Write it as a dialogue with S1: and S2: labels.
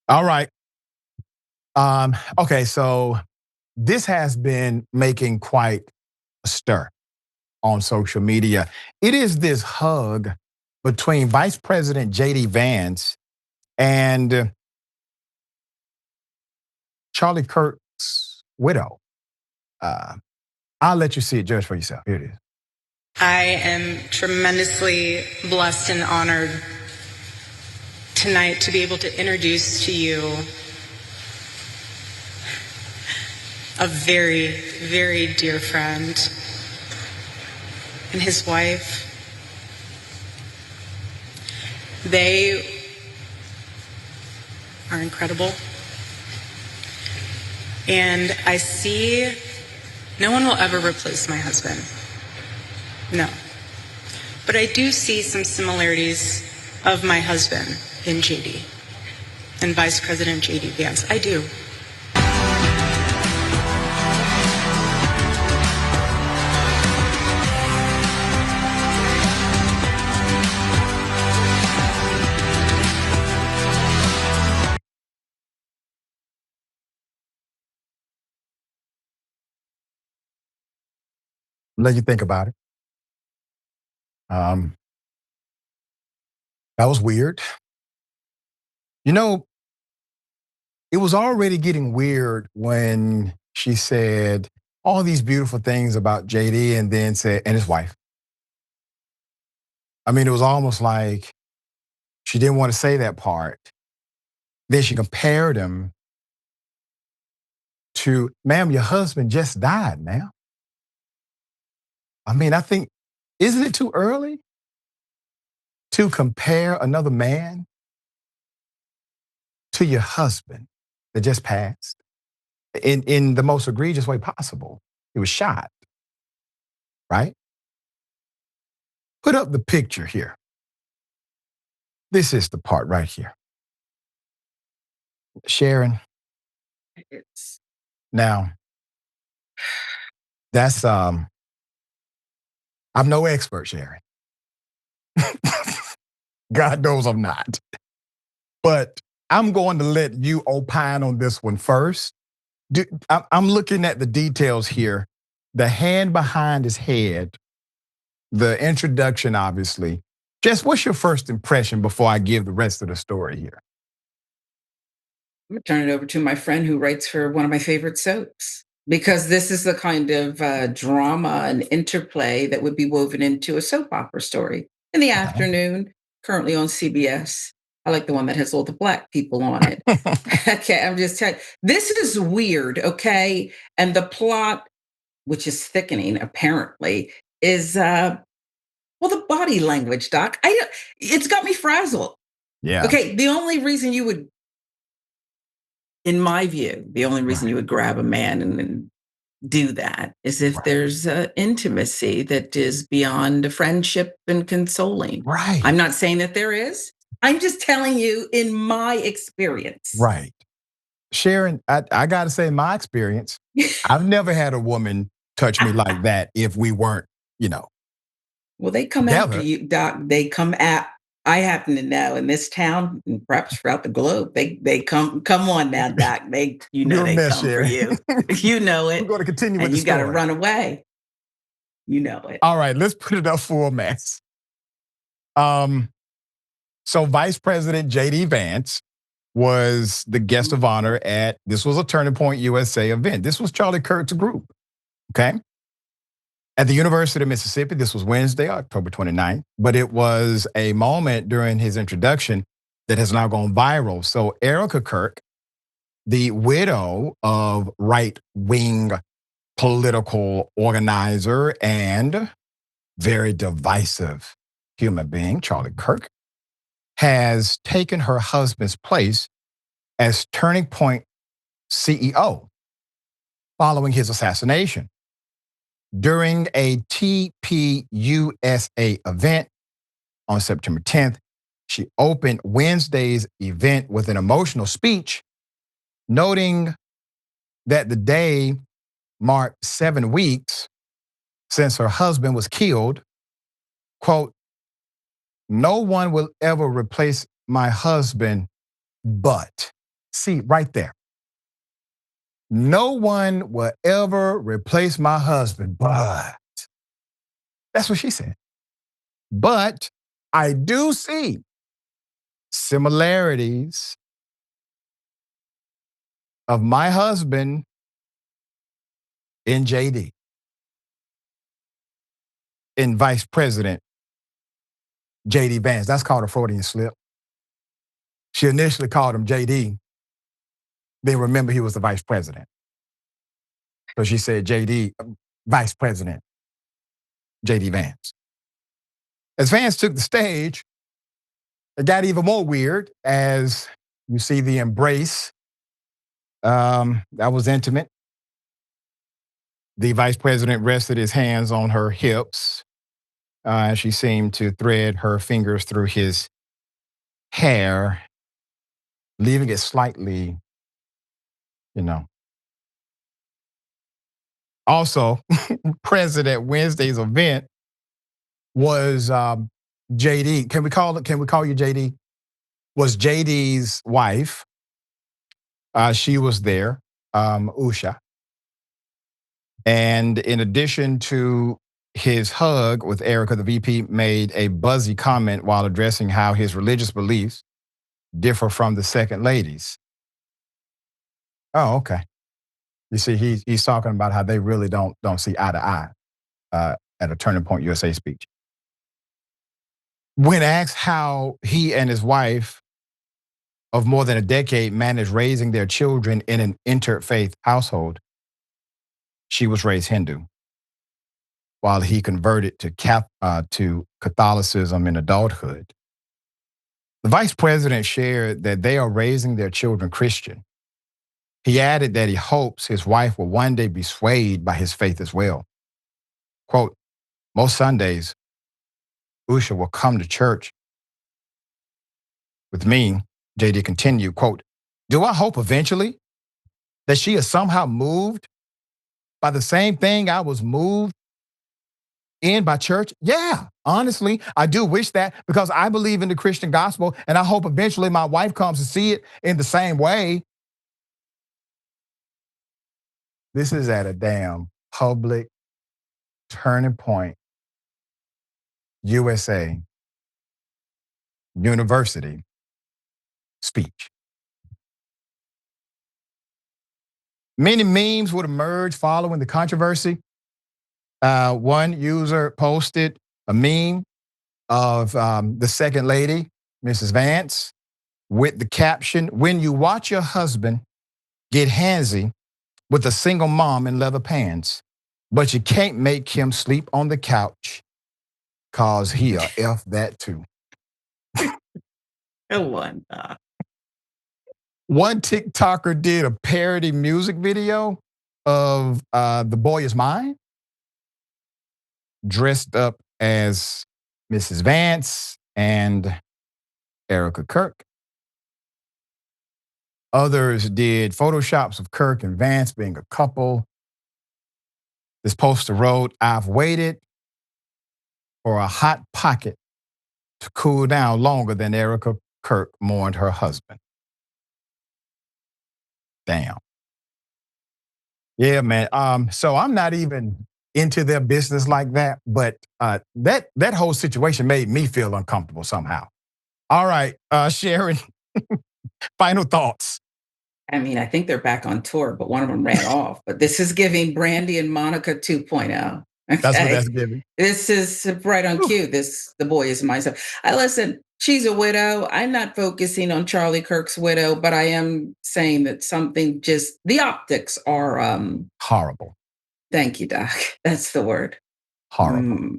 S1: All right. Okay, so this has been making quite a stir on social media. It is this hug between Vice President JD Vance and Charlie Kirk's widow. Uh, I'll let you see it, judge for yourself. Here it is.
S2: I am tremendously blessed and honored tonight to be able to introduce to you a very, very dear friend and his wife. They are incredible. And I see no one will ever replace my husband. No. But I do see some similarities of my husband in JD and Vice President JD Vance. I do.
S1: Let you think about it. Um, that was weird. You know, it was already getting weird when she said all these beautiful things about JD and then said, and his wife. I mean, it was almost like she didn't want to say that part. Then she compared him to, ma'am, your husband just died, ma'am. I mean, I think, isn't it too early to compare another man to your husband that just passed in the most egregious way possible? He was shot, right? Put up the picture here. This is the part right here. Sharon,
S3: It's
S1: now that's I'm no expert, Sharon. God knows I'm not. But I'm going to let you opine on this one first. I'm looking at the details here. The hand behind his head, the introduction, obviously. Jess, what's your first impression before I give the rest of the story here?
S3: I'm gonna turn it over to my friend who writes for one of my favorite soaps because this is the kind of drama and interplay that would be woven into a soap opera story in the afternoon, currently on CBS. I like the one that has all the black people on it. Okay, I'm just telling you, this is weird, okay? And the plot, which is thickening apparently, is well, the body language, Doc. It's got me frazzled.
S1: Yeah.
S3: Okay, the only reason you would, in my view, the only reason you would grab a man and do that is if
S1: Right.
S3: there's intimacy that is beyond friendship and consoling.
S1: Right.
S3: I'm not saying that there is. I'm just telling you in my experience.
S1: Right. Sharon, I got to say, my experience, I've never had a woman touch me like that if we weren't,
S3: Well, they come after
S1: together.
S3: you, Doc. They come at. I happen to know in this town, and perhaps throughout the globe, they come. Come on now, Doc.
S1: You're a
S3: They
S1: mess,
S3: come for
S1: Sharon.
S3: you. You know
S1: We're
S3: it,
S1: going to continue with
S3: and
S1: the
S3: you got to
S1: story.
S3: run away. You know it.
S1: All right, let's put it up for a mess. So Vice President JD Vance was the guest of honor at, this was a Turning Point USA event. This was Charlie Kirk's group, okay? At the University of Mississippi, this was Wednesday, October 29th, but it was a moment during his introduction that has now gone viral. So Erika Kirk, the widow of right-wing political organizer and very divisive human being, Charlie Kirk, has taken her husband's place as Turning Point CEO following his assassination. During a TPUSA event on September 10th, she opened Wednesday's event with an emotional speech, noting that the day marked 7 weeks since her husband was killed. Quote, "No one will ever replace my husband but," See, right there. No one will ever replace my husband, but that's what she said. But I do see similarities of my husband in JD, in Vice President JD Vance. That's called a Freudian slip. She initially called him JD, then remember he was the vice president. So she said JD, Vice President JD Vance. As Vance took the stage, it got even more weird as you see the embrace. That was intimate. The vice president rested his hands on her hips. She seemed to thread her fingers through his hair, leaving it slightly, you know. Also, present at Wednesday's event was JD. Can we call you JD? Was JD's wife. She was there, Usha. And in addition to his hug with Erika, the VP made a buzzy comment while addressing how his religious beliefs differ from the second lady's. Oh, okay. You see, he's talking about how they really don't see eye to eye at a Turning Point USA speech. When asked how he and his wife of more than a decade managed raising their children in an interfaith household, she was raised Hindu, while he converted to Catholicism in adulthood. The vice president shared that they are raising their children Christian. He added that he hopes his wife will one day be swayed by his faith as well. Quote, most Sundays, Usha will come to church with me, JD continued, quote, do I hope eventually that she is somehow moved by the same thing I was moved in by church? Yeah, honestly, I do wish that because I believe in the Christian gospel and I hope eventually my wife comes to see it in the same way. This is at a damn public Turning Point USA University speech. Many memes would emerge following the controversy. One user posted a meme of the second lady, Mrs. Vance, with the caption, when you watch your husband get handsy with a single mom in leather pants, but you can't make him sleep on the couch cause he'll F that too.
S3: Go on, Doc.
S1: One TikToker did a parody music video of The Boy Is Mine, dressed up as Mrs. Vance and Erika Kirk. Others did photoshops of Kirk and Vance being a couple. This poster wrote, I've waited for a hot pocket to cool down longer than Erika Kirk mourned her husband. Damn. Yeah, man. So I'm not even into their business like that, but that whole situation made me feel uncomfortable somehow. All right, Sharon, final thoughts.
S3: I mean, I think they're back on tour, but one of them ran off. But this is giving Brandy and Monica 2.0. Okay?
S1: That's what that's giving.
S3: This is right on cue. The boy is mine. So I listen, she's a widow. I'm not focusing on Charlie Kirk's widow, but I am saying that something just the optics are
S1: horrible.
S3: Thank you, Doc. That's the word.
S1: Horrible.